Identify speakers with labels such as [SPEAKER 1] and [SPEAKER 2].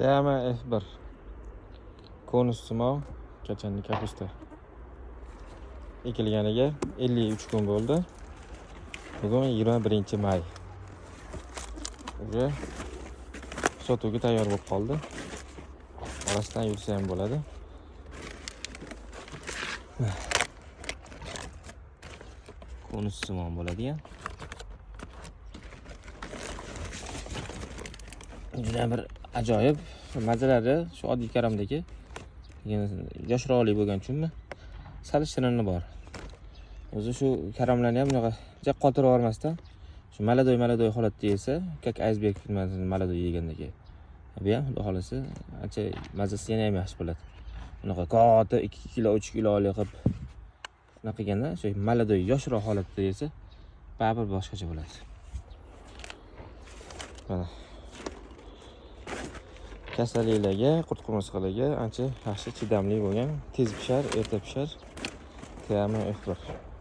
[SPEAKER 1] Tama F1 konus simov kachanli kapusta ekilganiga 53 kun bo'ldi. Bugun 21-may. Уже sotuvga tayyor bo'lib qoldi. Orasidan yursa ham bo'ladi. Konus simov bo'ladigan. Juda bir ajoyib mazalari shu oddiy karamdagi yoshroqlik bo'lgan uchunmi sal shirini bor. O'zi shu karamlarni ham bunaqa jiq qotirib olmasdan shu maladoy holatda yesa, как iceberg filmasining maladoy yegandagi. Bu ham xudo xolasa ancha mazasi yana ham yaxshi bo'ladi. Bunaqa katta 2 kilo 3 kilolik qilib shunaqa qilganda shu maladoy yoshroq holatda yesa baribir boshqacha bo'ladi. Mana kasalliklarga, qurt-qumursqalarga ancha yaxshi chidamli bo'lgan, tez pishar, erta pishar. Tama F1